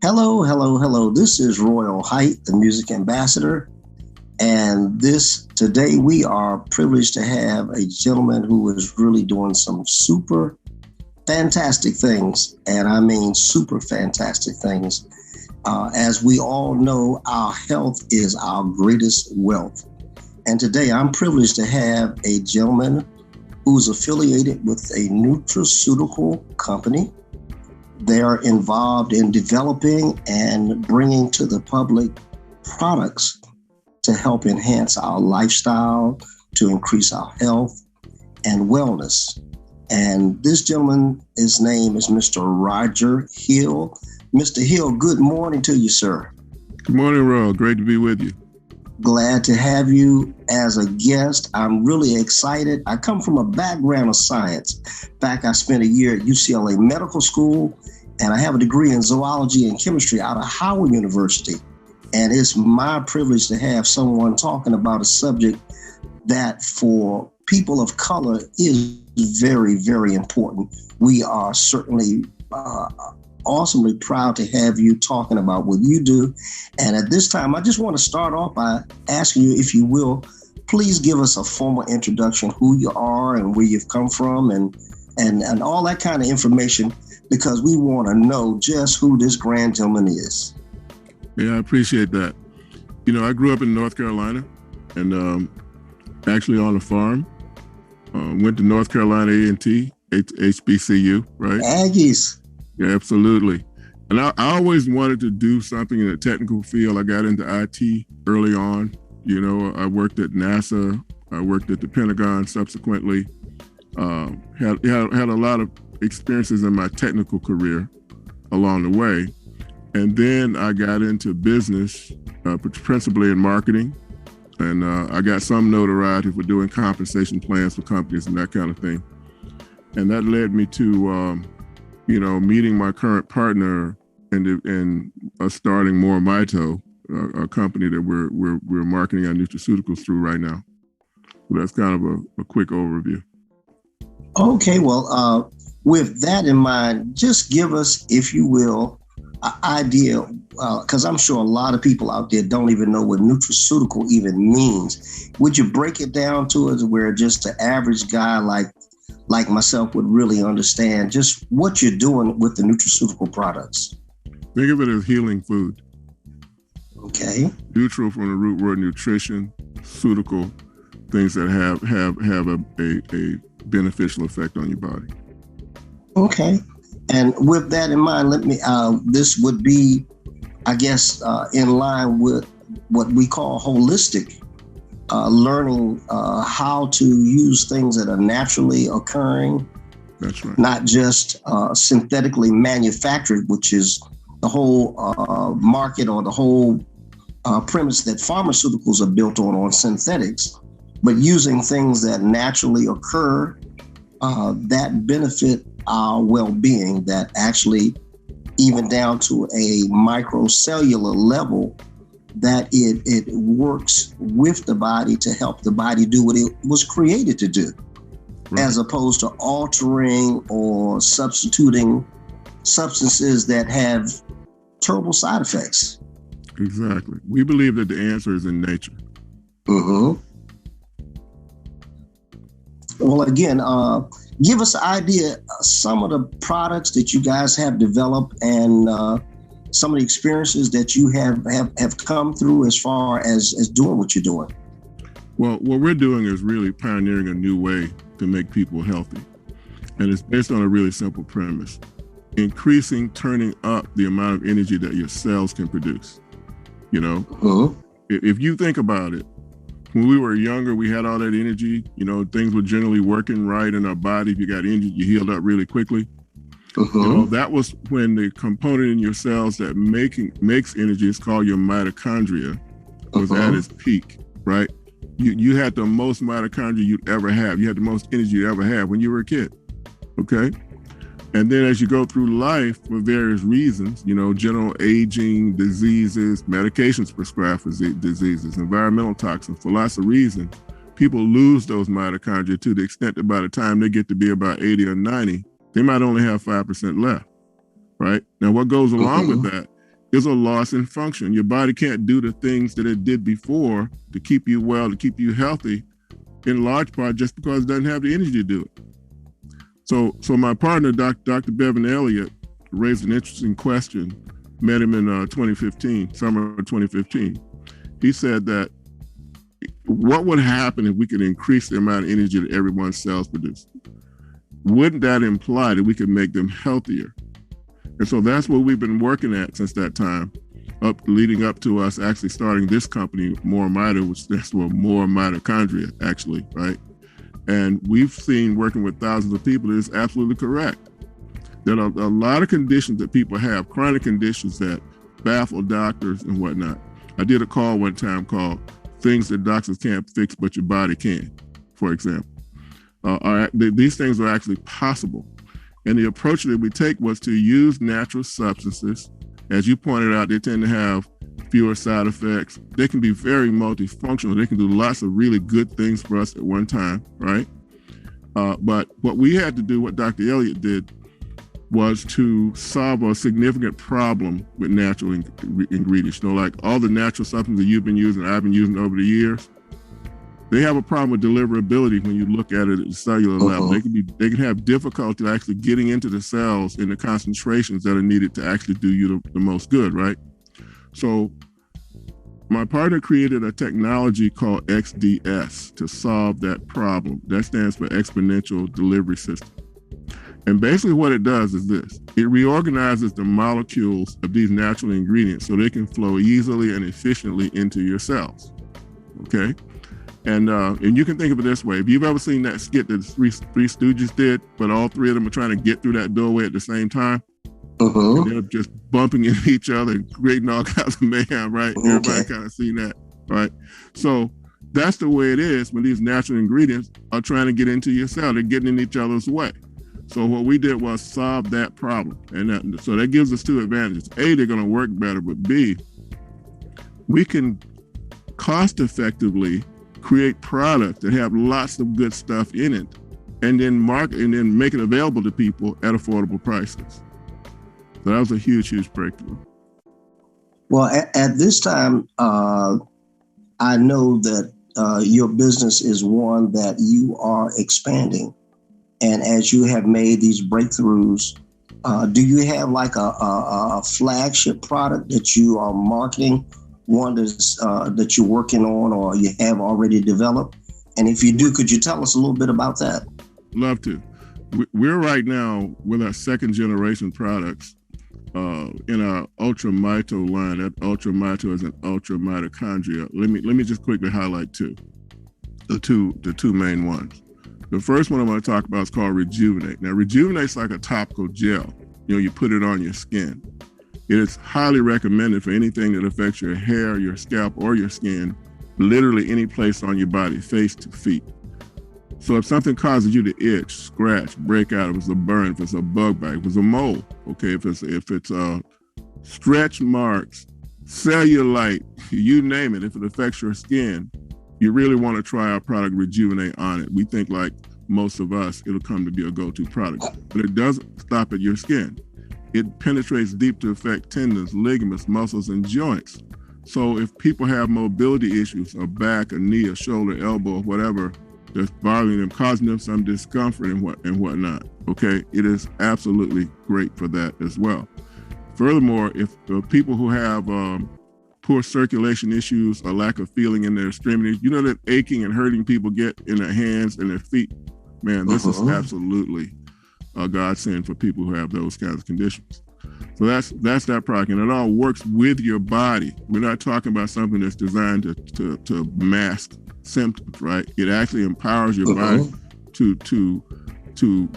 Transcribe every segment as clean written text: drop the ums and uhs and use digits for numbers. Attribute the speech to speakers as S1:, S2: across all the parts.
S1: Hello, hello, hello. This is Royal Height, the music ambassador. And today we are privileged to have a gentleman who is really doing some super fantastic things. And I mean, super fantastic things. As we all know, our health is our greatest wealth. And today I'm privileged to have a gentleman who's affiliated with a nutraceutical company. They are involved in developing and bringing to the public products to help enhance our lifestyle, to increase our health and wellness. And this gentleman, his name is Mr. Rodger Hill. Mr. Hill, good morning to you, sir.
S2: Good morning, Ro. Great to be with you.
S1: Glad to have you as a guest. I'm really excited. I come from a background of science. In fact, I spent a year at UCLA Medical School, and I have a degree in zoology and chemistry out of Howard University. And it's my privilege to have someone talking about a subject that for people of color is very, very important. We are certainly awesomely proud to have you talking about what you do. And at this time, I just want to start off by asking you, if you will, please give us a formal introduction, who you are and where you've come from and all that kind of information, because we want to know just who this grand gentleman is.
S2: Yeah, I appreciate that. You know, I grew up in North Carolina and actually on a farm. Went to North Carolina A&T, HBCU, right?
S1: Aggies.
S2: Yeah, absolutely. And I always wanted to do something in the technical field. I got into IT early on. You know, I worked at NASA. I worked at the Pentagon subsequently. Had a lot of experiences in my technical career along the way. And then I got into business, principally in marketing. And I got some notoriety for doing compensation plans for companies and that kind of thing. And that led me to, meeting my current partner and starting More Mito, a company that we're marketing our nutraceuticals through right now. So that's kind of a quick overview.
S1: Okay, well, with that in mind, just give us, if you will, an idea, because I'm sure a lot of people out there don't even know what nutraceutical even means. Would you break it down to us where just the average guy like myself would really understand just what you're doing with the nutraceutical products?
S2: Think of it as healing food.
S1: Okay.
S2: Neutral from the root word nutrition, ceutical, things that have a beneficial effect on your body.
S1: Okay. And with that in mind, this would be, I guess, in line with what we call holistic learning, how to use things that are naturally occurring.
S2: That's right.
S1: Not just synthetically manufactured, which is the whole market or the whole premise that pharmaceuticals are built on synthetics, but using things that naturally occur that benefit our well-being, that actually even down to a microcellular level, that it works with the body to help the body do what it was created to do, right, as opposed to altering or substituting substances that have terrible side effects.
S2: Exactly. We believe that the answer is in nature.
S1: Mm-hmm. Well, again, give us an idea some of the products that you guys have developed and some of the experiences that you have come through as far as doing what you're doing.
S2: Well, what we're doing is really pioneering a new way to make people healthy. And it's based on a really simple premise: turning up the amount of energy that your cells can produce. You know,
S1: Mm-hmm.
S2: If you think about it, when we were younger, we had all that energy, things were generally working right in our body. If you got injured, you healed up really quickly.
S1: Mm-hmm.
S2: That was when the component in your cells that makes energy, is called your mitochondria, was at its peak, right? You had the most mitochondria you'd ever have. You had the most energy you'd ever have when you were a kid, okay? And then as you go through life for various reasons, general aging, diseases, medications prescribed for diseases, environmental toxins, for lots of reasons, people lose those mitochondria to the extent that by the time they get to be about 80 or 90, they might only have 5% left, right? Now, what goes along with that is a loss in function. Your body can't do the things that it did before to keep you well, to keep you healthy, in large part just because it doesn't have the energy to do it. So my partner, Dr. Bevan Elliott, raised an interesting question. Met him in 2015, summer of 2015. He said that what would happen if we could increase the amount of energy that everyone's cells produce? Wouldn't that imply that we could make them healthier? And so that's what we've been working at since that time, leading up to us actually starting this company, More Mito, which stands for more mitochondria, actually, right? And we've seen, working with thousands of people, that is absolutely correct. There are a lot of conditions that people have, chronic conditions that baffle doctors and whatnot. I did a call one time called Things That Doctors Can't Fix But Your Body Can, for example. These things are actually possible. And the approach that we take was to use natural substances. As you pointed out, they tend to have fewer side effects. They can be very multifunctional. They can do lots of really good things for us at one time, right? But what we had to do, what Dr. Elliott did, was to solve a significant problem with natural ingredients. You know, like all the natural substances that you've been using, I've been using over the years, they have a problem with deliverability when you look at it at the cellular level. They can have difficulty actually getting into the cells in the concentrations that are needed to actually do you the most good, right? So my partner created a technology called XDS to solve that problem. That stands for Exponential Delivery System. And basically what it does is this: it reorganizes the molecules of these natural ingredients so they can flow easily and efficiently into your cells, okay? And you can think of it this way. If you've ever seen that skit that the Three Stooges did, but all three of them are trying to get through that doorway at the same time, and they're just bumping into each other and creating all kinds of mayhem, right? Okay. Everybody kind of seen that, right? So that's the way it is when these natural ingredients are trying to get into your cell. They're getting in each other's way. So what we did was solve that problem. And so that gives us two advantages. A, they're going to work better, but B, we can cost effectively create products that have lots of good stuff in it and then market and then make it available to people at affordable prices. So that was a huge, huge breakthrough.
S1: Well, at this time, I know that your business is one that you are expanding. And as you have made these breakthroughs, do you have like a flagship product that you are marketing, one that you're working on or you have already developed? And if you do, could you tell us a little bit about that?
S2: Love to. We're right now with our second generation products in our Ultra Mito line. That Ultra Mito is an ultra mitochondria. Let me just quickly highlight the two main ones. The first one I want to talk about is called Rejuvenate. Now, Rejuvenate's like a topical gel. You know, you put it on your skin. It is highly recommended for anything that affects your hair, your scalp, or your skin, literally any place on your body, face to feet. So if something causes you to itch, scratch, break out, if it's a burn, if it's a bug bite, if it's a mole, okay, if it's stretch marks, cellulite, you name it, if it affects your skin, you really want to try our product Rejuvenate on it. We think, like most of us, it'll come to be a go-to product. But it doesn't stop at your skin. It penetrates deep to affect tendons, ligaments, muscles, and joints. So if people have mobility issues, a back, a knee, a shoulder, elbow, whatever, that's bothering them, causing them some discomfort and whatnot, okay, it is absolutely great for that as well. Furthermore, if people who have poor circulation issues, a lack of feeling in their extremities, you know that aching and hurting people get in their hands and their feet? Man, this is absolutely a godsend for people who have those kinds of conditions. So that's that product, and it all works with your body. We're not talking about something that's designed to mask symptoms, right? It actually empowers your body to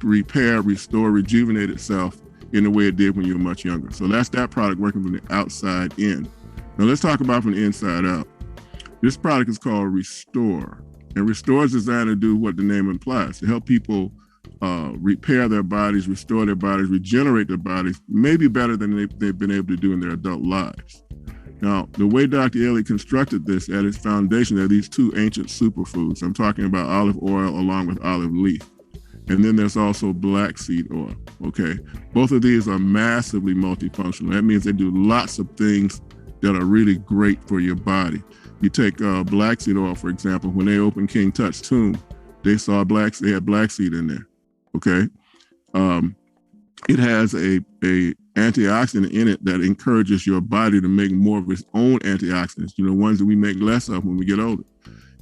S2: repair, restore, rejuvenate itself in the way it did when you were much younger. So that's that product working from the outside in. Now let's talk about from the inside out. This product is called Restore. And Restore is designed to do what the name implies, to help people repair their bodies, restore their bodies, regenerate their bodies, maybe better than they've been able to do in their adult lives. Now, the way Dr. Elliott constructed this, at its foundation, are these two ancient superfoods. I'm talking about olive oil along with olive leaf. And then there's also black seed oil. Okay, both of these are massively multifunctional. That means they do lots of things that are really great for your body. You take black seed oil, for example. When they opened King Tut's tomb, they had black seed in there. Okay, it has a antioxidant in it that encourages your body to make more of its own antioxidants. You know, ones that we make less of when we get older.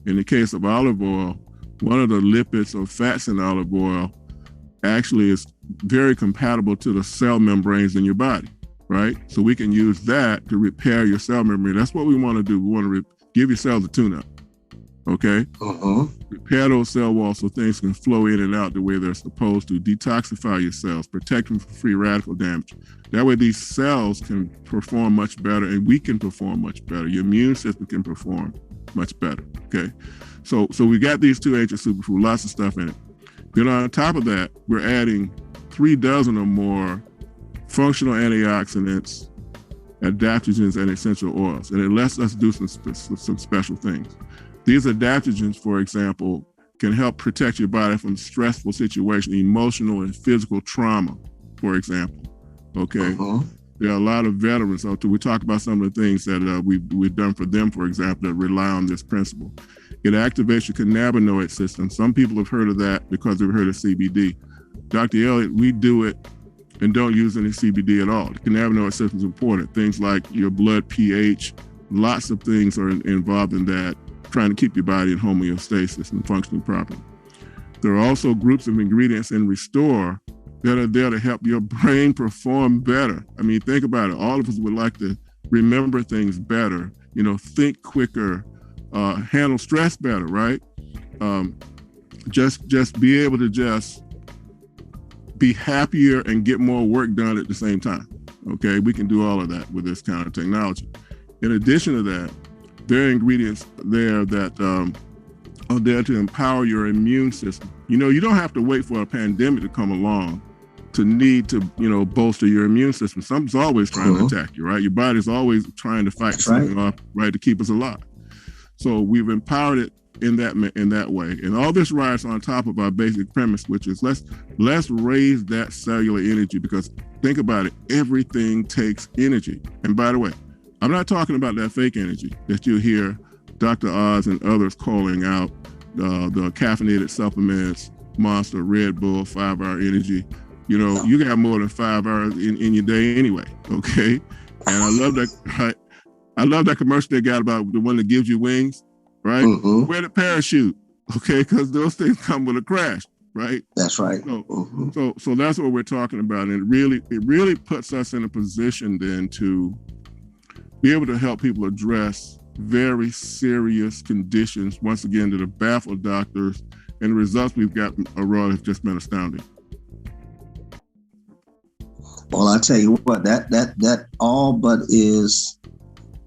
S2: In the case of olive oil, one of the lipids or fats in olive oil actually is very compatible to the cell membranes in your body, right? So we can use that to repair your cell membrane. That's what we want to do. We want to give your cells a tune-up, okay? Repair those cell walls so things can flow in and out the way they're supposed to. Detoxify your cells, protect them from free radical damage. That way these cells can perform much better and we can perform much better. Your immune system can perform much better, okay? So we got these two ancient superfoods, lots of stuff in it. Then on top of that, we're adding 3 dozen or more functional antioxidants, adaptogens, and essential oils. And it lets us do some special things. These adaptogens, for example, can help protect your body from stressful situations, emotional and physical trauma, for example. Okay. There are a lot of veterans. So we talk about some of the things that we've done for them, for example, that rely on this principle. It activates your cannabinoid system. Some people have heard of that because they've heard of CBD. Dr. Elliott, we do it and don't use any CBD at all. The cannabinoid system is important. Things like your blood pH, lots of things are involved in that, trying to keep your body in homeostasis and functioning properly. There are also groups of ingredients in Restore that are there to help your brain perform better. I mean, think about it. All of us would like to remember things better, you know, think quicker, handle stress better, right? Just be able to just be happier and get more work done at the same time. Okay, we can do all of that with this kind of technology. In addition to that, there are ingredients there that are there to empower your immune system. You know, you don't have to wait for a pandemic to come along to need to, you know, bolster your immune system. Something's always trying to attack you, right? Your body's always trying to fight something off, right, to keep us alive. So we've empowered it in that way. And all this rides on top of our basic premise, which is let's raise that cellular energy, because think about it, everything takes energy. And by the way, I'm not talking about that fake energy that you hear Dr. Oz and others calling out, the caffeinated supplements, Monster, Red Bull, 5-hour energy. You know, you got more than 5 hours in your day anyway, okay? And I love that. I love that commercial they got about the one that gives you wings, right? Wear the parachute, okay? Because those things come with a crash, right?
S1: That's right.
S2: So that's what we're talking about, and it really puts us in a position then to be able to help people address very serious conditions, once again, that have baffled doctors, and the results we've got, Rod, have just been astounding.
S1: Well, I tell you what, that all but is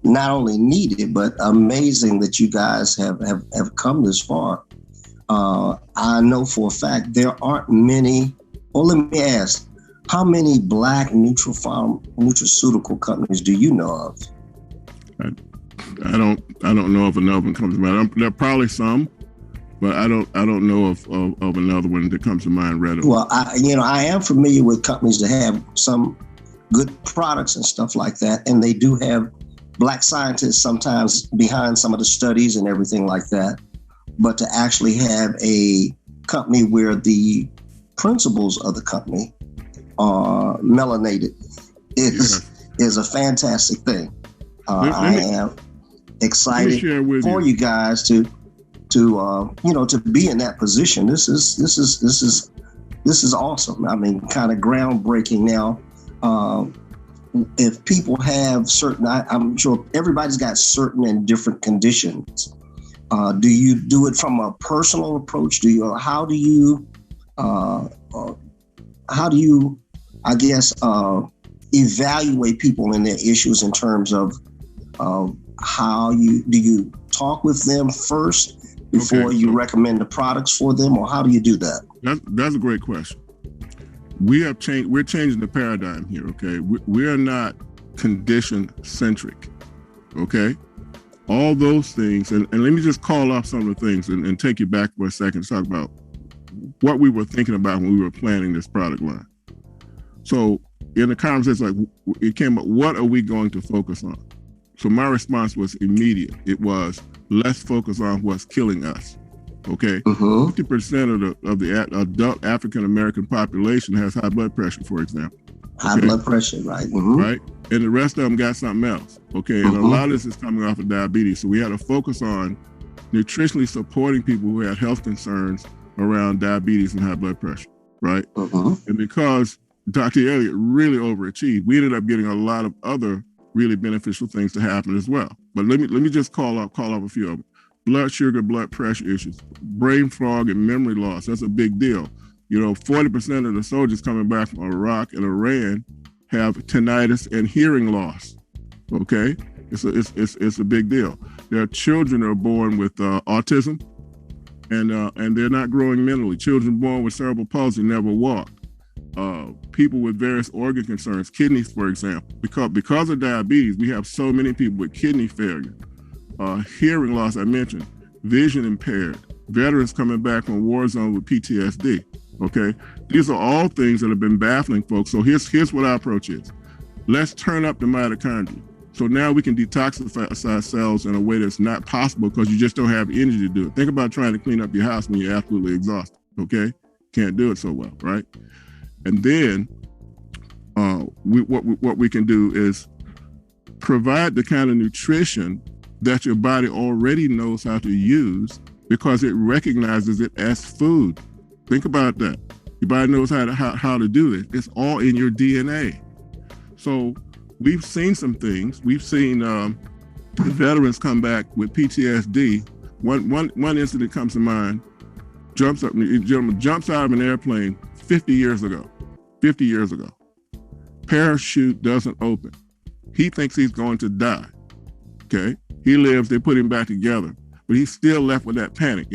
S1: not only needed, but amazing that you guys have come this far. I know for a fact there aren't many. Well, let me ask, how many Black nutraceutical companies do you know of?
S2: I don't know if another one comes to mind. There are probably some, but I don't know of another one that comes to mind readily.
S1: Well, I am familiar with companies that have some good products and stuff like that, and they do have Black scientists sometimes behind some of the studies and everything like that. But to actually have a company where the principals of the company are melanated is a fantastic thing. I am excited for you guys to be in that position. This is awesome. I mean, kind of groundbreaking now. If people have certain, I'm sure everybody's got certain and different conditions. Do you do it from a personal approach? How do you, I guess, evaluate people and their issues in terms of how do you talk with them first before you recommend the products for them, or how do you do that?
S2: That's a great question. We're changing the paradigm here, okay? We are not condition centric, okay? All those things, and let me just call off some of the things and take you back for a second to talk about what we were thinking about when we were planning this product line. So in the conversation, like it came up, what are we going to focus on? So my response was immediate. It was, let's focus on what's killing us. Okay, 50% of the adult African American population has high blood pressure, for example.
S1: High blood pressure, right?
S2: Right, and the rest of them got something else. Okay, and a lot of this is coming off of diabetes. So we had to focus on nutritionally supporting people who had health concerns around diabetes and high blood pressure. Right, and because Dr. Elliott really overachieved, we ended up getting a lot of other really beneficial things to happen as well. But let me just call off a few of them. Blood sugar, blood pressure issues, brain fog, and memory loss. That's a big deal. 40% of the soldiers coming back from Iraq and Iran have tinnitus and hearing loss. Okay, it's a big deal. There are children that are born with autism, and they're not growing mentally. Children born with cerebral palsy never walk. People with various organ concerns, kidneys, for example, because of diabetes, we have so many people with kidney failure. Hearing loss, I mentioned, vision impaired, veterans coming back from war zone with PTSD. Okay, these are all things that have been baffling folks. So here's what our approach is. Let's turn up the mitochondria. So now we can detoxify cells in a way that's not possible because you just don't have energy to do it. Think about trying to clean up your house when you're absolutely exhausted. Okay, can't do it so well, right? And then what we can do is provide the kind of nutrition that your body already knows how to use because it recognizes it as food. Think about that. Your body knows how to do this. It's all in your DNA. So we've seen some things. We've seen veterans come back with PTSD. One incident comes to mind. Gentleman jumps out of an airplane 50 years ago. Parachute doesn't open. He thinks he's going to die. Okay. He lives, they put him back together, but he's still left with that panic.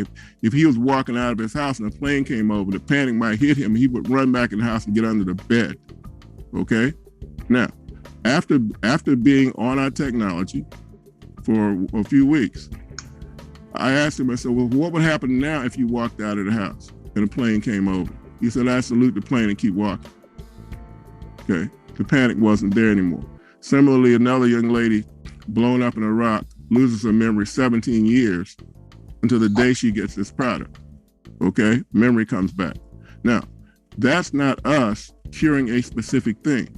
S2: If he was walking out of his house and a plane came over, the panic might hit him. He would run back in the house and get under the bed. Okay. Now, after being on our technology for a few weeks, I asked him, I said, well, what would happen now if you walked out of the house and a plane came over? He said, I salute the plane and keep walking. Okay. The panic wasn't there anymore. Similarly, another young lady blown up in Iraq loses her memory 17 years until the day she gets this product. Okay, memory comes back. Now, that's not us curing a specific thing.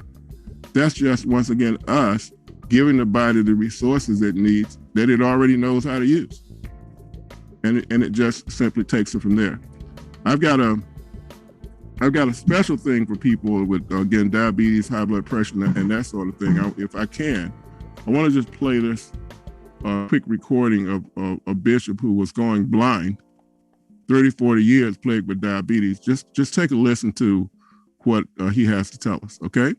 S2: That's just, once again, us giving the body the resources it needs that it already knows how to use. And it just simply takes it from there. I've got a special thing for people with, again, diabetes, high blood pressure, and that sort of thing. If I can, I want to just play this quick recording of a bishop who was going blind, 30, 40 years plagued with diabetes. Just take a listen to what he has to tell us, okay?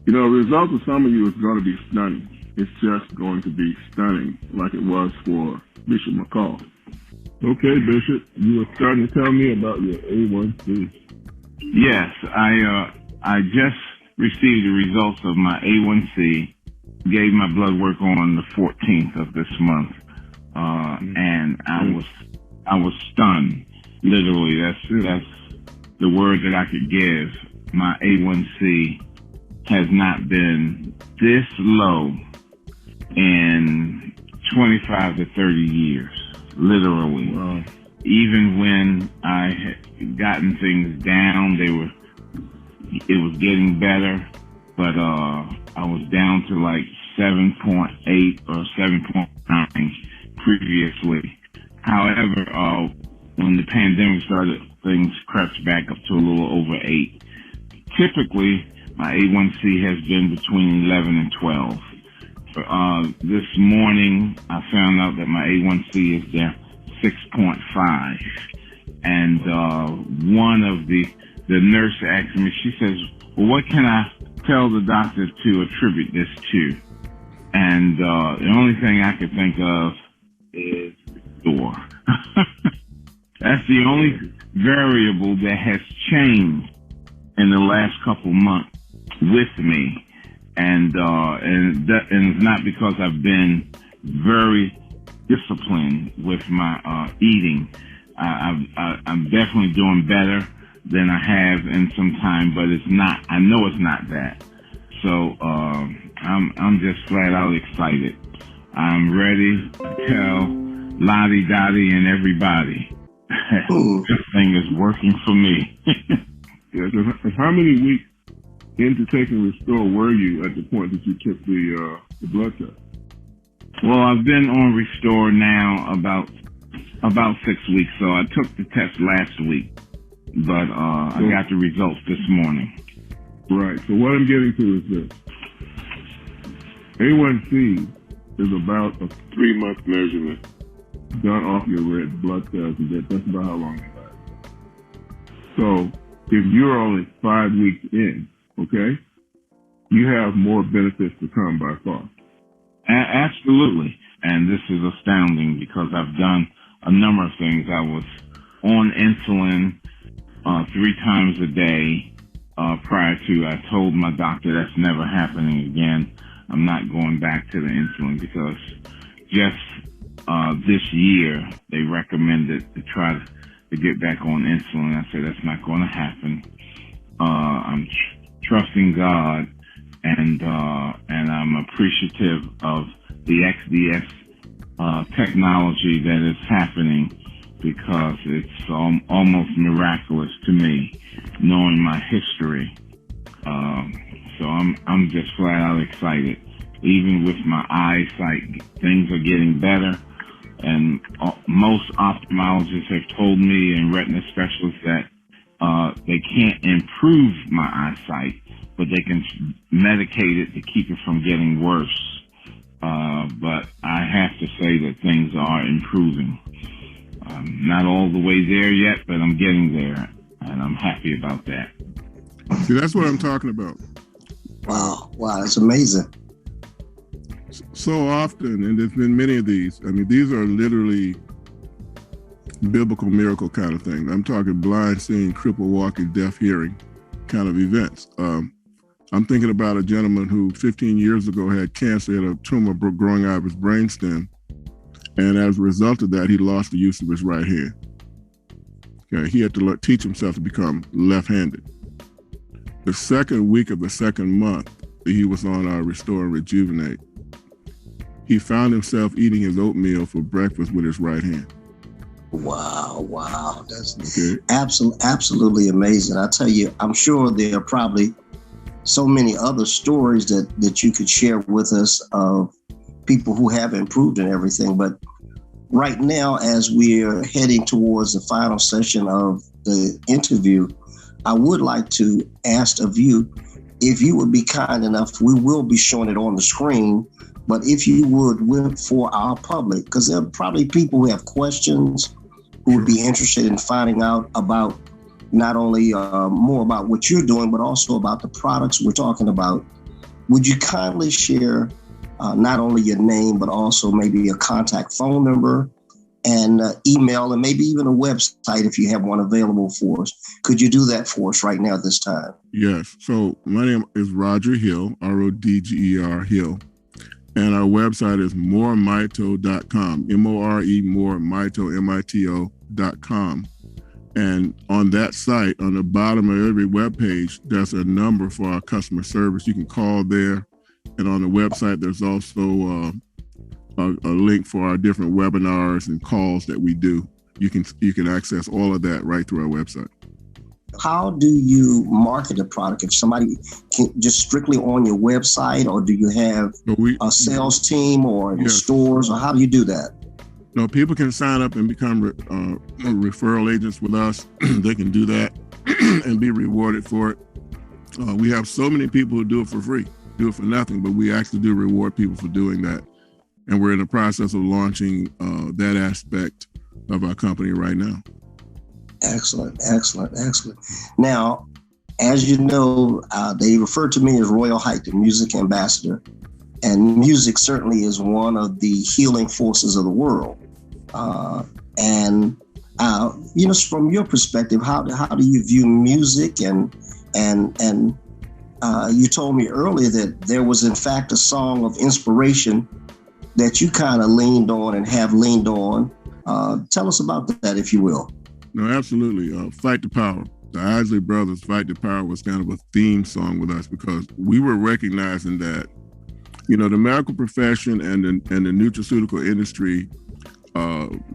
S2: The results of some of you is going to be stunning. It's just going to be stunning, like it was for Bishop McCall. Okay, Bishop, you were starting to tell me about your A1C.
S3: Yes, I just received the results of my A1C, gave my blood work on the 14th of this month, and I was stunned. Literally, that's the word that I could give. My A1C has not been this low in 25 to 30 years, literally. Wow. Even when I had gotten things down, it was getting better, but I was down to like 7.8 or 7.9 previously. However, when the pandemic started, things crept back up to a little over 8. Typically, my A1C has been between 11 and 12. This morning, I found out that my A1C is down 6.5. And one of the nurse asked me, she says, well, what can I tell the doctor to attribute this to? And the only thing I could think of is door. That's the only variable that has changed in the last couple months with me. And it's not because I've been very disciplined with my eating. I'm definitely doing better. than I have in some time, but it's not. I know it's not that. So I'm just flat out excited. I'm ready to tell Lottie Dottie and everybody this thing is working for me.
S2: Yeah, so how many weeks into taking Restore were you at the point that you took the blood test?
S3: Well, I've been on Restore now about 6 weeks. So I took the test last week, but I got the results this morning.
S2: Right. So what I'm getting to is this. A1C is about a 3-month measurement done off your red blood cells, and that's about how long it lasts. So if you're only 5 weeks in, okay, you have more benefits to come by far.
S3: Absolutely. And this is astounding because I've done a number of things. I was on insulin 3 times a day prior to. I told my doctor that's never happening again. I'm not going back to the insulin because just this year they recommended to try to get back on insulin. I said that's not going to happen. I'm trusting God, and I'm appreciative of the XDS technology that is happening because it's almost miraculous to me, knowing my history. So I'm just flat out excited. Even with my eyesight, things are getting better. And most ophthalmologists have told me, and retina specialists, that they can't improve my eyesight, but they can medicate it to keep it from getting worse. But I have to say that things are improving. Not all the way there yet, but I'm getting there, and I'm happy about that.
S2: See, that's what I'm talking about.
S1: Wow, that's amazing.
S2: So often, and there's been many of these, I mean, these are literally biblical miracle kind of things. I'm talking blind seeing, crippled walking, deaf hearing kind of events. I'm thinking about a gentleman who 15 years ago had cancer, had a tumor growing out of his brainstem. And as a result of that, he lost the use of his right hand. Okay, he had to teach himself to become left-handed. The second week of the second month, he was on our Restore and Rejuvenate. He found himself eating his oatmeal for breakfast with his right hand.
S1: Wow. That's absolutely amazing. I tell you, I'm sure there are probably so many other stories that you could share with us of people who have improved and everything. But right now, as we're heading towards the final session of the interview, I would like to ask of you, if you would be kind enough, we will be showing it on the screen, but if you would, for our public, because there are probably people who have questions, who would be interested in finding out about not only more about what you're doing, but also about the products we're talking about. Would you kindly share not only your name, but also maybe a contact phone number and email, and maybe even a website if you have one available for us? Could you do that for us right now at this time?
S2: Yes. So my name is Rodger Hill, Rodger Hill. And our website is moremito.com, M-O-R-E, moremito, M-I-T-O.com. And on that site, on the bottom of every web page, there's a number for our customer service. You can call there. And on the website, there's also a link for our different webinars and calls that we do. You can access all of that right through our website.
S1: How do you market a product? If somebody can just strictly on your website, or do you have a sales team or stores, or how do you do that?
S2: No, people can sign up and become referral agents with us. They can do that and be rewarded for it. We have so many people who do it for free, do it for nothing, but we actually do reward people for doing that. And we're in the process of launching that aspect of our company right now.
S1: Excellent. Now, as you know, they refer to me as Royal Height, the music ambassador. And music certainly is one of the healing forces of the world. From your perspective, how do you view music? And you told me earlier that there was, in fact, a song of inspiration that you kind of leaned on and have leaned on. Tell us about that, if you will.
S2: No, absolutely. Fight the Power. the Isley Brothers Fight the Power was kind of a theme song with us, because we were recognizing that, the medical profession and the nutraceutical industry,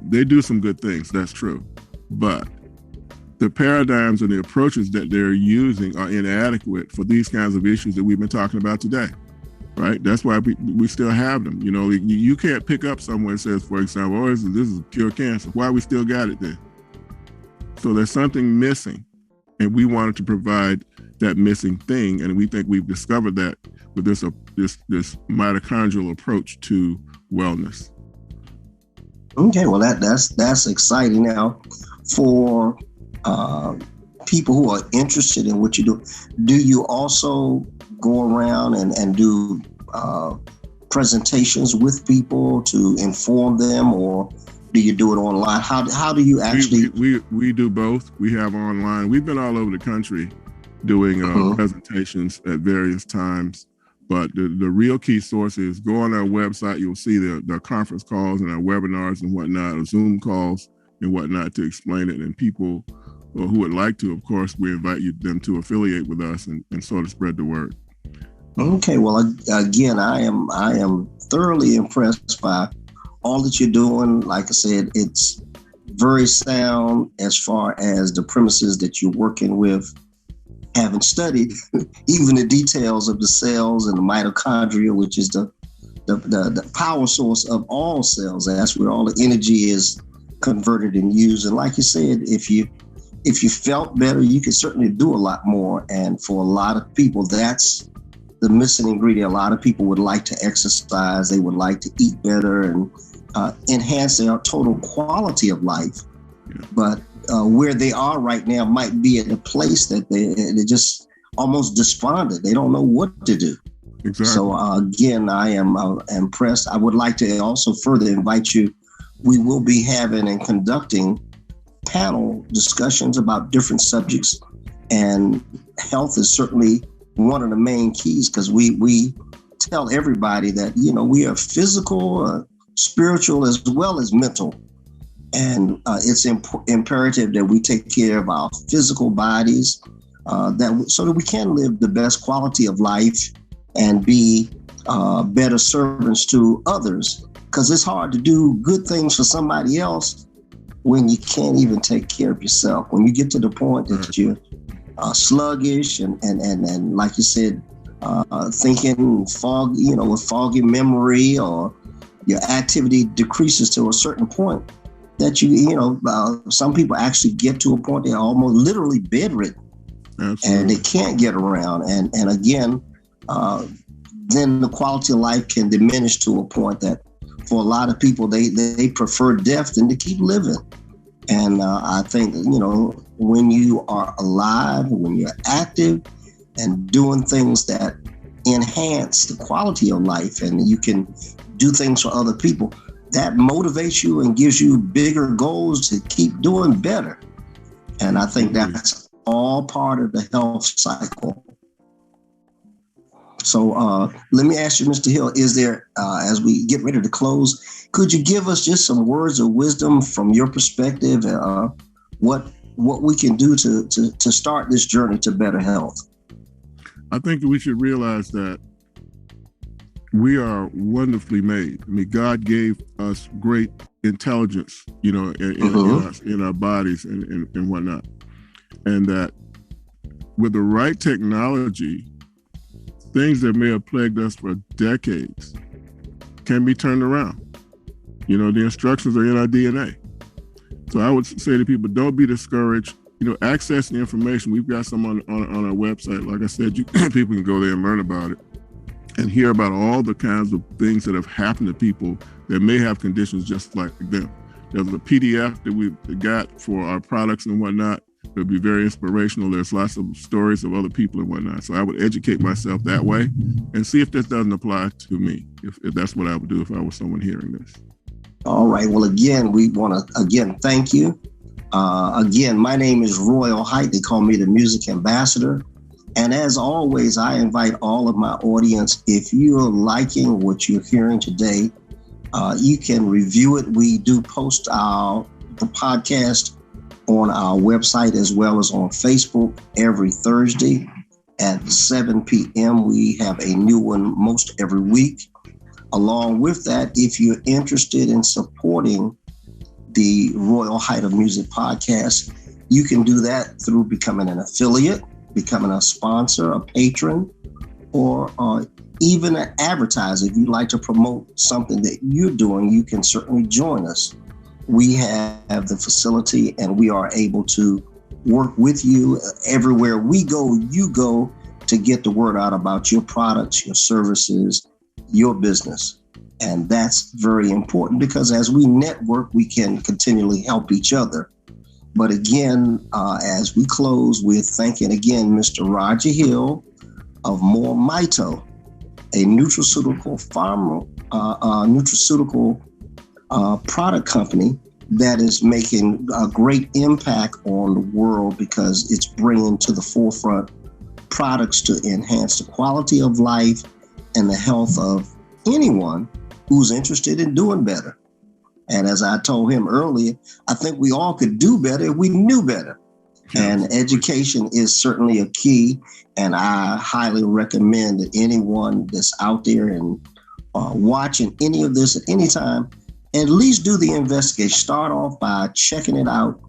S2: they do some good things. That's true. But the paradigms and the approaches that they're using are inadequate for these kinds of issues that we've been talking about today, right? That's why we still have them. You can't pick up somewhere that says, for example, this is cure cancer. Why we still got it then? So there's something missing, and we wanted to provide that missing thing, and we think we've discovered that with this mitochondrial approach to wellness.
S1: Okay, well that's exciting. Now, for people who are interested in what you do you also go around and do presentations with people to inform them, or do you do it online? How do you actually?
S2: We do both. We have online. We've been all over the country doing presentations at various times. But the real key source is go on our website. You'll see the conference calls and our webinars and whatnot, or Zoom calls and whatnot to explain it. And people who would like to, of course, we invite them to affiliate with us and sort of spread the word.
S1: Okay, well, again, I am thoroughly impressed by all that you're doing. Like I said, it's very sound as far as the premises that you're working with. Having studied even the details of the cells and the mitochondria, which is the power source of all cells. That's where all the energy is converted and used. And like you said, if you felt better, you could certainly do a lot more. And for a lot of people, that's the missing ingredient. A lot of people would like to exercise. They would like to eat better and enhance their total quality of life. Yeah. But where they are right now might be at a place that they're just almost despondent. They don't know what to do.
S2: Exactly.
S1: So again, I am impressed. I would like to also further invite you. We will be having and conducting panel discussions about different subjects, and health is certainly one of the main keys, because we tell everybody that, we are physical, spiritual, as well as mental. And it's imperative that we take care of our physical bodies, so that we can live the best quality of life and be better servants to others. Because it's hard to do good things for somebody else when you can't even take care of yourself. When you get to the point that you're sluggish and like you said, thinking with foggy memory, or your activity decreases to a certain point, that some people actually get to a point they're almost literally bedridden. Absolutely. And they can't get around. And again, then the quality of life can diminish to a point that for a lot of people, they prefer death than to keep living. And I think, when you are alive, when you're active and doing things that enhance the quality of life, and you can do things for other people, that motivates you and gives you bigger goals to keep doing better. And I think that's all part of the health cycle. So let me ask you, Mr. Hill, is there, as we get ready to close, could you give us just some words of wisdom from your perspective, what we can do to start this journey to better health?
S2: I think we should realize that we are wonderfully made. I mean, God gave us great intelligence, in our bodies and whatnot. And that with the right technology, things that may have plagued us for decades can be turned around. The instructions are in our DNA. So I would say to people, don't be discouraged. Access the information. We've got some on our website. Like I said, people can go there and learn about it and hear about all the kinds of things that have happened to people that may have conditions just like them. There's a PDF that we got for our products and whatnot. It'll be very inspirational. There's lots of stories of other people and whatnot. So I would educate myself that way and see if this doesn't apply to me, if that's what I would do if I was someone hearing this.
S1: All right. Well, again, we want to, thank you. Again, my name is Royal Height. They call me the Music Ambassador. And as always, I invite all of my audience, if you're liking what you're hearing today, you can review it. We do post the podcast on our website as well as on Facebook every Thursday at 7 p.m. We have a new one most every week. Along with that, if you're interested in supporting the Royal Height of Music podcast, you can do that through becoming an affiliate, becoming a sponsor, a patron, or even an advertiser. If you'd like to promote something that you're doing, you can certainly join us. We have the facility and we are able to work with you. Everywhere we go, you go, to get the word out about your products, your services, your business. And that's very important because as we network, we can continually help each other. But again, as we close, we're thanking again Mr. Rodger Hill of More Mito, a nutraceutical product company that is making a great impact on the world because it's bringing to the forefront products to enhance the quality of life and the health of anyone who's interested in doing better. And as I told him earlier, I think we all could do better if we knew better. And education is certainly a key. And I highly recommend that anyone that's out there and watching any of this at any time, at least do the investigation. Start off by checking it out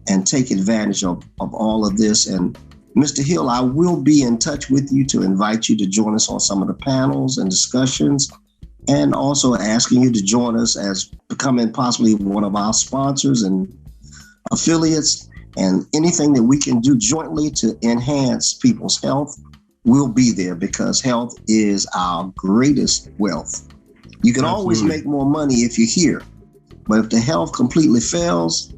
S1: and take advantage of all of this. And Mr. Hill, I will be in touch with you to invite you to join us on some of the panels and discussions, and also asking you to join us as becoming possibly one of our sponsors and affiliates, and anything that we can do jointly to enhance people's health, we'll be there because health is our greatest wealth. You can always make more money if you're here, but if the health completely fails,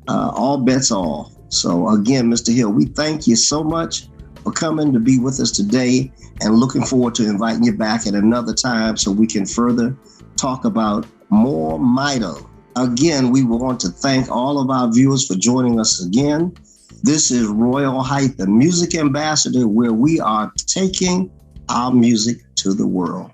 S1: all bets are off. So again, Mr. Hill, we thank you so much for coming to be with us today and looking forward to inviting you back at another time so we can further talk about More Mito. Again, we want to thank all of our viewers for joining us again. This is Royal Height, the music ambassador, where we are taking our music to the world.